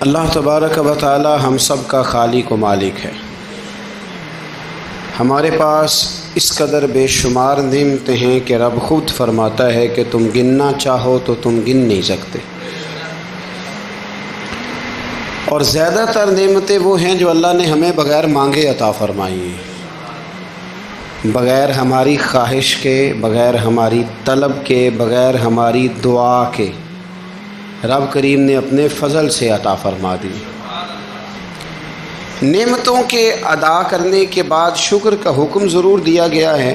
اللہ تبارک و تعالی ہم سب کا خالق و مالک ہے۔ ہمارے پاس اس قدر بے شمار نعمتیں ہیں کہ رب خود فرماتا ہے کہ تم گننا چاہو تو تم گن نہیں سکتے، اور زیادہ تر نعمتیں وہ ہیں جو اللہ نے ہمیں بغیر مانگے عطا فرمائی ہیں، بغیر ہماری خواہش کے، بغیر ہماری طلب کے، بغیر ہماری دعا کے رب کریم نے اپنے فضل سے عطا فرما دی۔ نعمتوں کے ادا کرنے کے بعد شکر کا حکم ضرور دیا گیا ہے،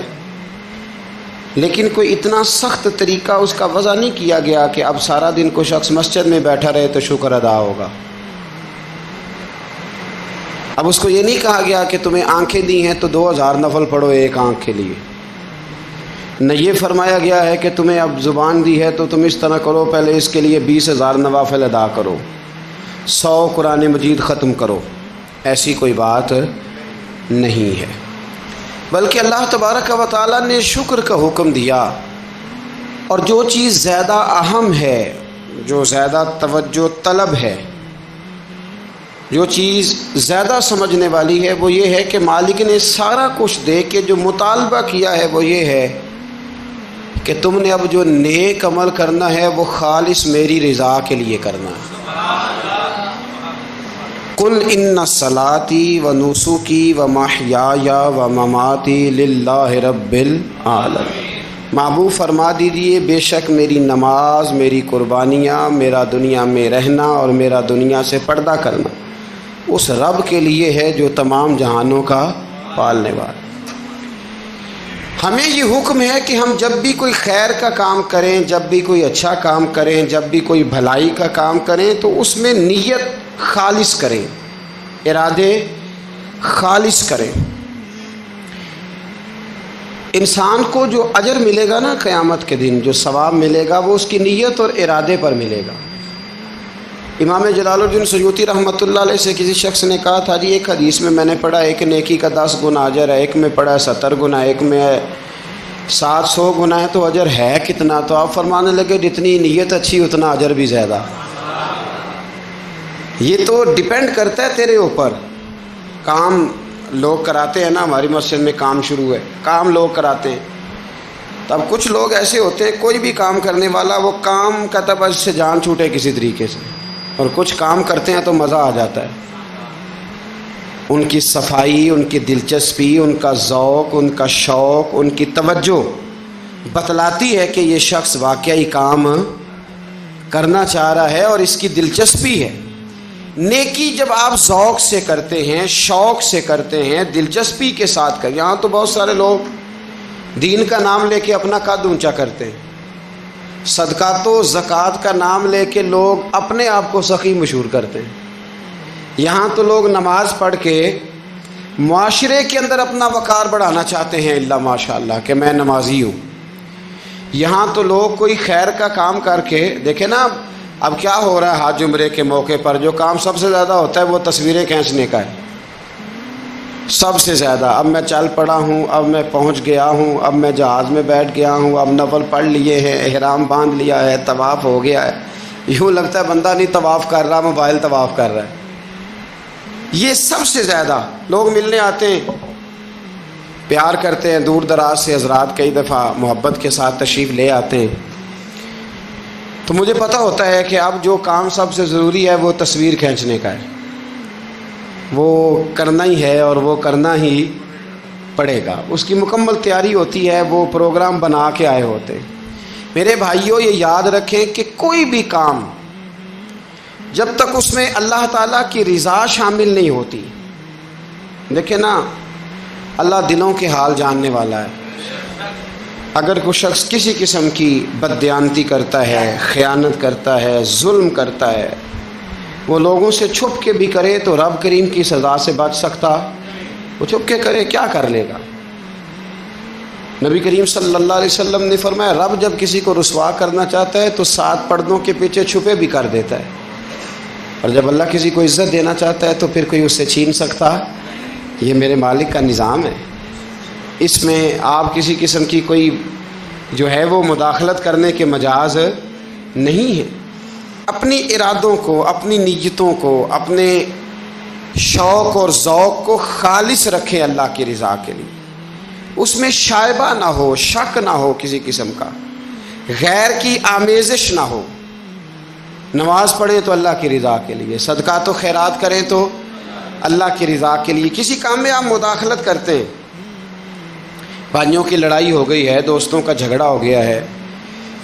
لیکن کوئی اتنا سخت طریقہ اس کا وضع نہیں کیا گیا کہ اب سارا دن کوئی شخص مسجد میں بیٹھا رہے تو شکر ادا ہوگا۔ اب اس کو یہ نہیں کہا گیا کہ تمہیں آنکھیں دی ہیں تو 2000 نفل پڑھو ایک آنکھ کے لیے، نہ یہ فرمایا گیا ہے کہ تمہیں اب زبان دی ہے تو تم اس طرح کرو، پہلے اس کے لیے 20,000 نوافل ادا کرو، 100 قرآن مجید ختم کرو۔ ایسی کوئی بات نہیں ہے، بلکہ اللہ تبارک و تعالیٰ نے شکر کا حکم دیا، اور جو چیز زیادہ اہم ہے، جو زیادہ توجہ طلب ہے، جو چیز زیادہ سمجھنے والی ہے، وہ یہ ہے کہ مالک نے سارا کچھ دے کے جو مطالبہ کیا ہے وہ یہ ہے کہ تم نے اب جو نیک عمل کرنا ہے وہ خالص میری رضا کے لیے کرنا ہے۔ قل ان صلاتی و نسکی و محیای و مماتی للہ رب العالمین، محبوب فرما دیجیے بے شک میری نماز، میری قربانیاں، میرا دنیا میں رہنا اور میرا دنیا سے پردہ کرنا اس رب کے لیے ہے جو تمام جہانوں کا پالنے والا۔ ہمیں یہ حکم ہے کہ ہم جب بھی کوئی خیر کا کام کریں، جب بھی کوئی اچھا کام کریں، جب بھی کوئی بھلائی کا کام کریں تو اس میں نیت خالص کریں، ارادے خالص کریں۔ انسان کو جو اجر ملے گا نا قیامت کے دن، جو ثواب ملے گا وہ اس کی نیت اور ارادے پر ملے گا۔ امام جلال الدین سیوطی رحمۃ اللہ علیہ سے کسی شخص نے کہا تھا جی ایک حدیث میں نے پڑھا ایک نیکی کا 10 گنا اجر ہے، ایک میں پڑھا 70 گنا، ایک میں 700 گنا ہے، تو اجر ہے کتنا؟ تو آپ فرمانے لگے جتنی نیت اچھی اتنا اجر بھی زیادہ۔ یہ تو ڈیپینڈ کرتا ہے تیرے اوپر۔ کام لوگ کراتے ہیں نا، ہماری مسجد میں کام شروع ہے، کام لوگ کراتے ہیں، تب کچھ لوگ ایسے ہوتے ہیں کوئی بھی کام کرنے والا وہ کام کا تب اس سے جان چھوٹے کسی طریقے سے، اور کچھ کام کرتے ہیں تو مزہ آ جاتا ہے۔ ان کی صفائی، ان کی دلچسپی، ان کا ذوق، ان کا شوق، ان کی توجہ بتلاتی ہے کہ یہ شخص واقعی کام کرنا چاہ رہا ہے اور اس کی دلچسپی ہے۔ نیکی جب آپ ذوق سے کرتے ہیں، شوق سے کرتے ہیں، دلچسپی کے ساتھ کریں۔ یہاں تو بہت سارے لوگ دین کا نام لے کے اپنا قد اونچا کرتے ہیں، صدقات و زکوٰۃ کا نام لے کے لوگ اپنے آپ کو سخی مشہور کرتے ہیں۔ یہاں تو لوگ نماز پڑھ کے معاشرے کے اندر اپنا وقار بڑھانا چاہتے ہیں، اللہ ماشاء اللہ کہ میں نمازی ہوں۔ یہاں تو لوگ کوئی خیر کا کام کر کے دیکھیں نا، اب کیا ہو رہا ہے حج عمرے کے موقع پر جو کام سب سے زیادہ ہوتا ہے وہ تصویریں کھینچنے کا ہے، سب سے زیادہ۔ اب میں چل پڑا ہوں، اب میں پہنچ گیا ہوں، اب میں جہاز میں بیٹھ گیا ہوں، اب نفل پڑھ لیے ہیں، احرام باندھ لیا ہے، طواف ہو گیا ہے۔ یوں لگتا ہے بندہ نہیں طواف کر رہا، موبائل طواف کر رہا ہے۔ یہ سب سے زیادہ لوگ ملنے آتے ہیں، پیار کرتے ہیں، دور دراز سے حضرات کئی دفعہ محبت کے ساتھ تشریف لے آتے ہیں، تو مجھے پتہ ہوتا ہے کہ اب جو کام سب سے ضروری ہے وہ تصویر کھینچنے کا ہے، وہ کرنا ہی ہے اور وہ کرنا ہی پڑے گا۔ اس کی مکمل تیاری ہوتی ہے، وہ پروگرام بنا کے آئے ہوتے ہیں۔ میرے بھائیوں یہ یاد رکھیں کہ کوئی بھی کام جب تک اس میں اللہ تعالیٰ کی رضا شامل نہیں ہوتی، دیکھیں نا اللہ دلوں کے حال جاننے والا ہے۔ اگر کوئی شخص کسی قسم کی بددیانتی کرتا ہے، خیانت کرتا ہے، ظلم کرتا ہے، وہ لوگوں سے چھپ کے بھی کرے تو رب کریم کی سزا سے بچ سکتا؟ وہ چھپ کے کرے کیا کر لے گا؟ نبی کریم صلی اللہ علیہ وسلم نے فرمایا رب جب کسی کو رسوا کرنا چاہتا ہے تو 7 پردوں کے پیچھے چھپے بھی کر دیتا ہے، اور جب اللہ کسی کو عزت دینا چاہتا ہے تو پھر کوئی اس سے چھین سکتا؟ یہ میرے مالک کا نظام ہے، اس میں آپ کسی قسم کی کوئی جو ہے وہ مداخلت کرنے کے مجاز نہیں ہے۔ اپنی ارادوں کو، اپنی نیتوں کو، اپنے شوق اور ذوق کو خالص رکھیں اللہ کی رضا کے لیے، اس میں شائبہ نہ ہو، شک نہ ہو کسی قسم کا، غیر کی آمیزش نہ ہو۔ نماز پڑھیں تو اللہ کی رضا کے لیے، صدقات و خیرات کریں تو اللہ کی رضا کے لیے۔ کسی کام میں آپ مداخلت کرتے ہیں، بھائیوں کی لڑائی ہو گئی ہے، دوستوں کا جھگڑا ہو گیا ہے،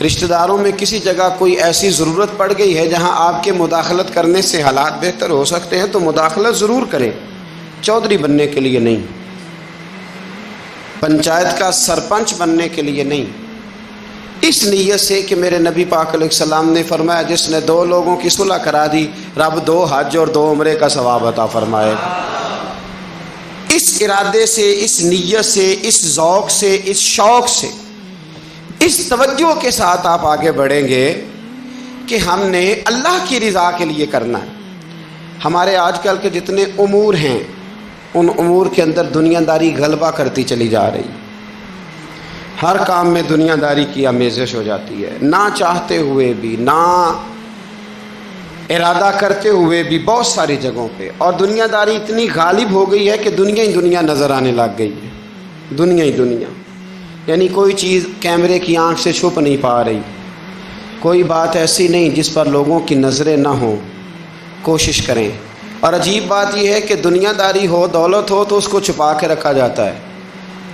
رشتہ داروں میں کسی جگہ کوئی ایسی ضرورت پڑ گئی ہے جہاں آپ کے مداخلت کرنے سے حالات بہتر ہو سکتے ہیں، تو مداخلت ضرور کریں، چودھری بننے کے لیے نہیں، پنچایت کا سرپنچ بننے کے لیے نہیں، اس نیت سے کہ میرے نبی پاک علیہ السلام نے فرمایا جس نے دو لوگوں کی صلح کرا دی، رب 2 حج اور 2 عمرے کا ثواب عطا فرمائے گا۔ اس ارادے سے، اس نیت سے، اس ذوق سے، اس شوق سے، اس توجہ کے ساتھ آپ آگے بڑھیں گے کہ ہم نے اللہ کی رضا کے لیے کرنا ہے۔ ہمارے آج کل کے جتنے امور ہیں، ان امور کے اندر دنیا داری غلبہ کرتی چلی جا رہی، ہر کام میں دنیا داری کی آمیزش ہو جاتی ہے، نہ چاہتے ہوئے بھی، نہ ارادہ کرتے ہوئے بھی، بہت ساری جگہوں پہ۔ اور دنیا داری اتنی غالب ہو گئی ہے کہ دنیا ہی دنیا نظر آنے لگ گئی ہے، دنیا ہی دنیا، یعنی کوئی چیز کیمرے کی آنکھ سے چھپ نہیں پا رہی، کوئی بات ایسی نہیں جس پر لوگوں کی نظریں نہ ہوں، کوشش کریں۔ اور عجیب بات یہ ہے کہ دنیا داری ہو، دولت ہو تو اس کو چھپا کے رکھا جاتا ہے،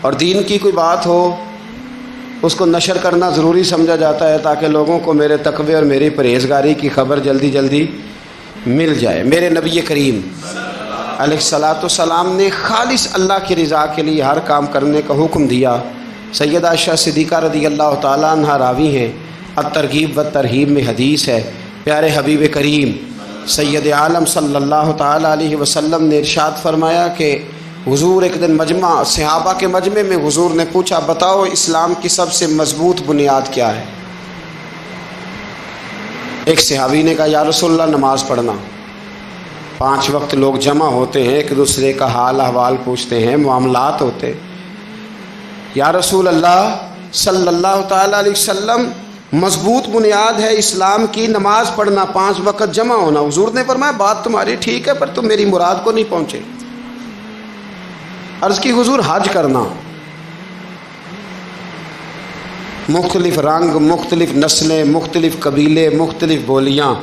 اور دین کی کوئی بات ہو اس کو نشر کرنا ضروری سمجھا جاتا ہے تاکہ لوگوں کو میرے تقوی اور میری پرہیزگاری کی خبر جلدی جلدی مل جائے۔ میرے نبی کریم علیہ الصلاۃ والسلام نے خالص اللہ کی رضا کے لیے ہر کام کرنے کا حکم دیا۔ سیدہ عائشہ صدیقہ رضی اللہ تعالیٰ عنہ راوی ہیں، الترغیب و ترہیب میں حدیث ہے، پیارے حبیب کریم سید عالم صلی اللہ تعالیٰ علیہ وسلم نے ارشاد فرمایا کہ حضور ایک دن مجمع، صحابہ کے مجمع میں حضور نے پوچھا بتاؤ اسلام کی سب سے مضبوط بنیاد کیا ہے؟ ایک صحابی نے کہا یا رسول اللہ نماز پڑھنا۔ 5 وقت لوگ جمع ہوتے ہیں، ایک دوسرے کا حال احوال پوچھتے ہیں، معاملات ہوتے، یا رسول اللہ صلی اللہ تعالیٰ علیہ وسلم مضبوط بنیاد ہے اسلام کی نماز پڑھنا، 5 وقت جمع ہونا۔ حضور نے فرمایا بات تمہاری ٹھیک ہے پر تم میری مراد کو نہیں پہنچے۔ عرض کی حضور حج کرنا، مختلف رنگ، مختلف نسلیں، مختلف قبیلے، مختلف بولیاں،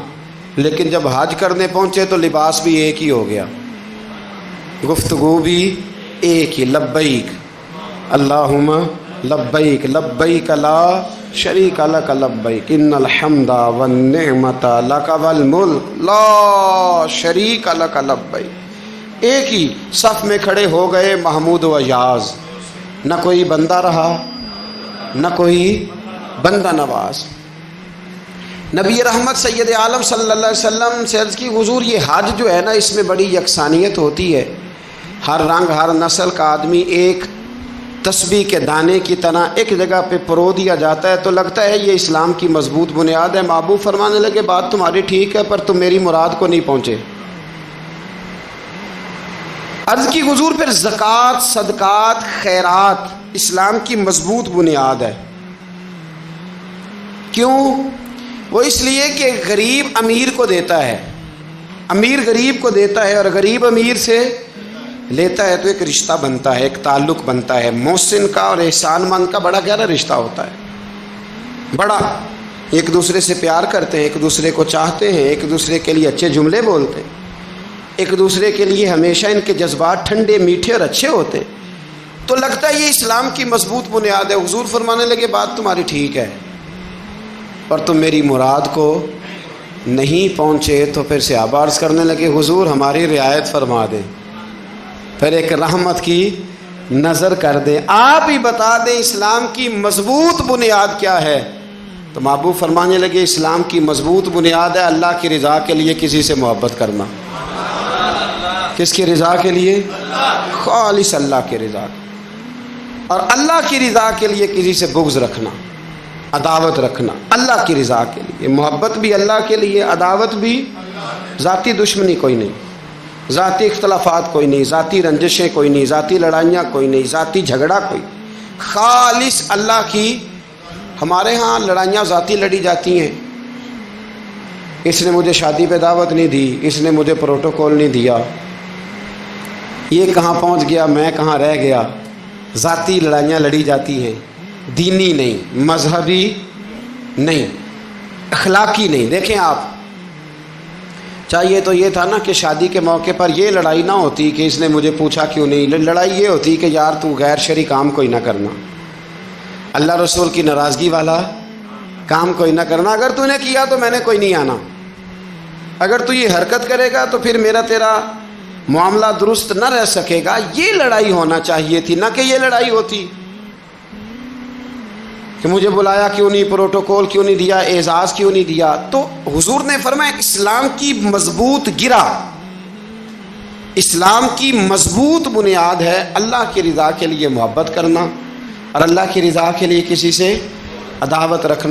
لیکن جب حج کرنے پہنچے تو لباس بھی ایک ہی ہو گیا، گفتگو بھی ایک ہی، لبیک اللہم لبیک لبیک لا شریک لک لبیک ان الحمد والنعمت لک والملک لا شریک لک لبیک۔ ایک ہی صف میں کھڑے ہو گئے محمود و ایاز، نہ کوئی بندہ رہا نہ کوئی بندہ نواز۔ نبی رحمت سید عالم صلی اللہ علیہ وسلم سے عرض کی حضور یہ حج جو ہے نا اس میں بڑی یکسانیت ہوتی ہے، ہر رنگ ہر نسل کا آدمی ایک تسبیح کے دانے کی طرح ایک جگہ پہ پرو دیا جاتا ہے، تو لگتا ہے یہ اسلام کی مضبوط بنیاد ہے۔ محبوب فرمانے لگے بات تمہاری ٹھیک ہے پر تم میری مراد کو نہیں پہنچے۔ عرض کی حضور پھر زکوٰۃ، صدقات، خیرات اسلام کی مضبوط بنیاد ہے۔ کیوں؟ وہ اس لیے کہ غریب امیر کو دیتا ہے، امیر غریب کو دیتا ہے، اور غریب امیر سے لیتا ہے تو ایک رشتہ بنتا ہے، ایک تعلق بنتا ہے۔ محسن کا اور احسان مند کا بڑا گہرا رشتہ ہوتا ہے، بڑا ایک دوسرے سے پیار کرتے ہیں، ایک دوسرے کو چاہتے ہیں، ایک دوسرے کے لیے اچھے جملے بولتے ہیں، ایک دوسرے کے لیے ہمیشہ ان کے جذبات ٹھنڈے میٹھے اور اچھے ہوتے ہیں، تو لگتا ہے یہ اسلام کی مضبوط بنیاد ہے۔ حضور فرمانے لگے بات تمہاری ٹھیک ہے پر تم میری مراد کو نہیں پہنچے۔ تو پھر صحابہ عرض کرنے لگے حضور ہماری رعایت فرما دیں، پھر ایک رحمت کی نظر کر دیں، آپ ہی بتا دیں اسلام کی مضبوط بنیاد کیا ہے۔ تو محبوب فرمانے لگے اسلام کی مضبوط بنیاد ہے اللہ کی رضا کے لیے کسی سے محبت کرنا۔ کس کی رضا کے لیے؟ خالص اللہ کی رضا، اور اللہ کی رضا کے لیے کسی سے بغض رکھنا، عداوت رکھنا، اللہ کی رضا کے لیے، محبت بھی اللہ کے لیے، عداوت بھی، ذاتی دشمنی کوئی نہیں، ذاتی اختلافات کوئی نہیں، ذاتی رنجشیں کوئی نہیں، ذاتی لڑائیاں کوئی نہیں، ذاتی جھگڑا کوئی، خالص اللہ کی۔ ہمارے ہاں لڑائیاں ذاتی لڑی جاتی ہیں، اس نے مجھے شادی پہ دعوت نہیں دی، اس نے مجھے پروٹوکول نہیں دیا، یہ کہاں پہنچ گیا، میں کہاں رہ گیا۔ ذاتی لڑائیاں لڑی جاتی ہیں، دینی نہیں، مذہبی نہیں، اخلاقی نہیں۔ دیکھیں آپ، چاہیے تو یہ تھا نا کہ شادی کے موقع پر یہ لڑائی نہ ہوتی کہ اس نے مجھے پوچھا کیوں نہیں، لڑائی یہ ہوتی کہ یار تو غیر شرعی کام کوئی نہ کرنا، اللہ رسول کی ناراضگی والا کام کوئی نہ کرنا، اگر تو نے کیا تو میں نے کوئی نہیں آنا، اگر تو یہ حرکت کرے گا تو پھر میرا تیرا معاملہ درست نہ رہ سکے گا۔ یہ لڑائی ہونا چاہیے تھی، نہ کہ یہ لڑائی ہوتی کہ مجھے بلایا کیوں نہیں، پروٹوکول کیوں نہیں دیا، اعزاز کیوں نہیں دیا۔ تو حضور نے فرمایا اسلام کی مضبوط گرہ، اسلام کی مضبوط بنیاد ہے اللہ کی رضا کے لیے محبت کرنا اور اللہ کی رضا کے لیے کسی سے عداوت رکھنا۔